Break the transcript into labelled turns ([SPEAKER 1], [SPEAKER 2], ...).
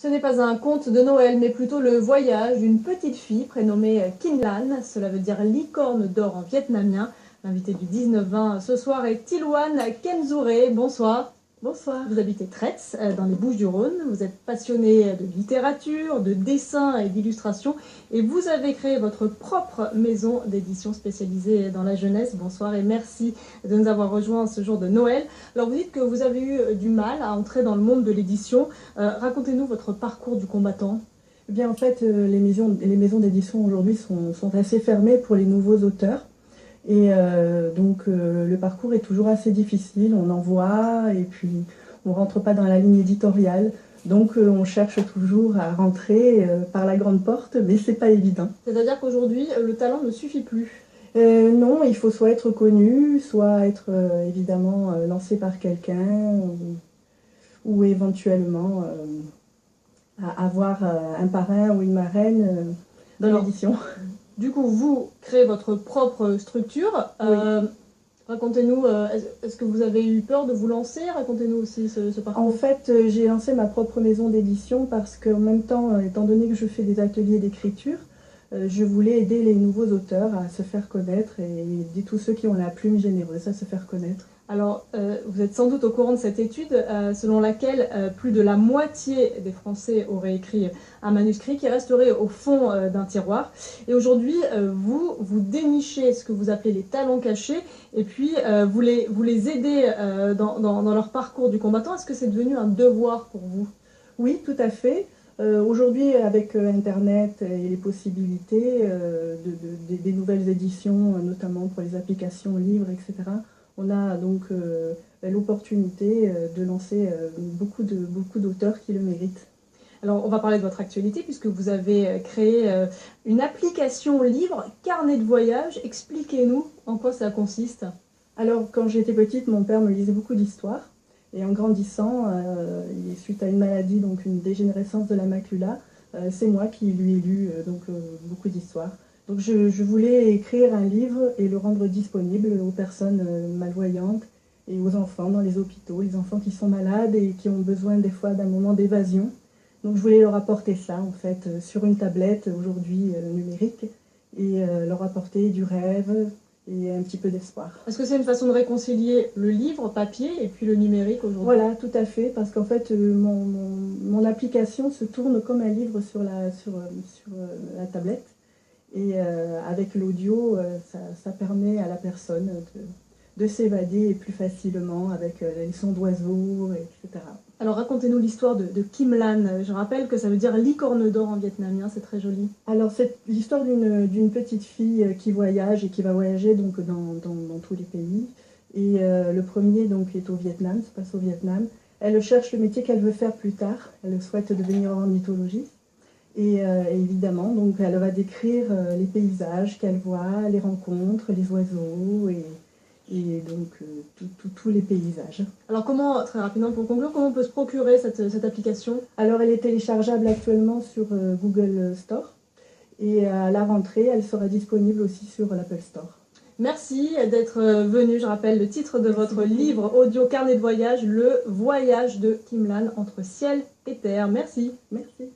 [SPEAKER 1] Ce n'est pas un conte de Noël, mais plutôt le voyage d'une petite fille prénommée Kim Lan. Cela veut dire licorne d'or en vietnamien. L'invité du 19-20 ce soir est Thilouane Kemzouré. Bonsoir.
[SPEAKER 2] Bonsoir.
[SPEAKER 1] Vous habitez Tretz, dans les Bouches-du-Rhône. Vous êtes passionné de littérature, de dessin et d'illustration. Et vous avez créé votre propre maison d'édition spécialisée dans la jeunesse. Bonsoir et merci de nous avoir rejoints ce jour de Noël. Alors vous dites que vous avez eu du mal à entrer dans le monde de l'édition. Racontez-nous votre parcours du combattant.
[SPEAKER 2] Eh bien, en fait, les maisons d'édition aujourd'hui sont assez fermées pour les nouveaux auteurs. Et donc le parcours est toujours assez difficile, on envoie et puis on ne rentre pas dans la ligne éditoriale. Donc on cherche toujours à rentrer par la grande porte, mais c'est pas évident.
[SPEAKER 1] C'est-à-dire qu'aujourd'hui, le talent ne suffit plus.
[SPEAKER 2] Non, il faut soit être connu, soit être évidemment lancé par quelqu'un ou éventuellement avoir un parrain ou une marraine dans l'édition.
[SPEAKER 1] Du coup, vous créez votre propre structure.
[SPEAKER 2] Oui.
[SPEAKER 1] Racontez-nous, est-ce que vous avez eu peur de vous lancer? Racontez-nous aussi ce parcours.
[SPEAKER 2] En fait, j'ai lancé ma propre maison d'édition parce qu'en même temps, étant donné que je fais des ateliers d'écriture, je voulais aider les nouveaux auteurs à se faire connaître et aider tous ceux qui ont la plume généreuse à se faire connaître.
[SPEAKER 1] Alors, vous êtes sans doute au courant de cette étude selon laquelle plus de la moitié des Français auraient écrit un manuscrit qui resterait au fond d'un tiroir. Et aujourd'hui, vous dénichez ce que vous appelez les talents cachés et puis vous les aidez dans leur parcours du combattant. Est-ce que c'est devenu un devoir pour vous?
[SPEAKER 2] Oui, tout à fait. Aujourd'hui, avec Internet et les possibilités des nouvelles éditions, notamment pour les applications livres, etc., on a donc l'opportunité de lancer beaucoup d'auteurs qui le méritent.
[SPEAKER 1] Alors, on va parler de votre actualité puisque vous avez créé une application livre, carnet de voyage. Expliquez-nous en quoi ça consiste.
[SPEAKER 2] Alors, quand j'étais petite, mon père me lisait beaucoup d'histoires. Et en grandissant, suite à une maladie, donc une dégénérescence de la macula, c'est moi qui lui ai lu beaucoup d'histoires. Donc je voulais écrire un livre et le rendre disponible aux personnes malvoyantes et aux enfants dans les hôpitaux, les enfants qui sont malades et qui ont besoin des fois d'un moment d'évasion. Donc je voulais leur apporter ça en fait sur une tablette aujourd'hui numérique et leur apporter du rêve et un petit peu d'espoir.
[SPEAKER 1] Est-ce que c'est une façon de réconcilier le livre papier et puis le numérique aujourd'hui?
[SPEAKER 2] Voilà, tout à fait, parce qu'en fait mon application se tourne comme un livre sur la tablette. Et avec l'audio, ça permet à la personne de s'évader plus facilement avec les sons d'oiseaux, etc.
[SPEAKER 1] Alors racontez-nous l'histoire de Kim Lan. Je rappelle que ça veut dire licorne d'or en vietnamien, c'est très joli.
[SPEAKER 2] Alors c'est l'histoire d'une petite fille qui voyage et qui va voyager donc, dans tous les pays. Et le premier donc, est au Vietnam, se passe au Vietnam. Elle cherche le métier qu'elle veut faire plus tard. Elle souhaite devenir ornithologiste. Et évidemment, donc, elle va décrire les paysages qu'elle voit, les rencontres, les oiseaux et donc tous les paysages.
[SPEAKER 1] Alors comment, très rapidement pour conclure, comment on peut se procurer cette application?
[SPEAKER 2] Alors elle est téléchargeable actuellement sur Google Store et à la rentrée, elle sera disponible aussi sur l'Apple Store.
[SPEAKER 1] Merci d'être venu. Je rappelle le titre de votre livre audio carnet de voyage, Le voyage de Kim Lan entre ciel et terre. Merci.
[SPEAKER 2] Merci.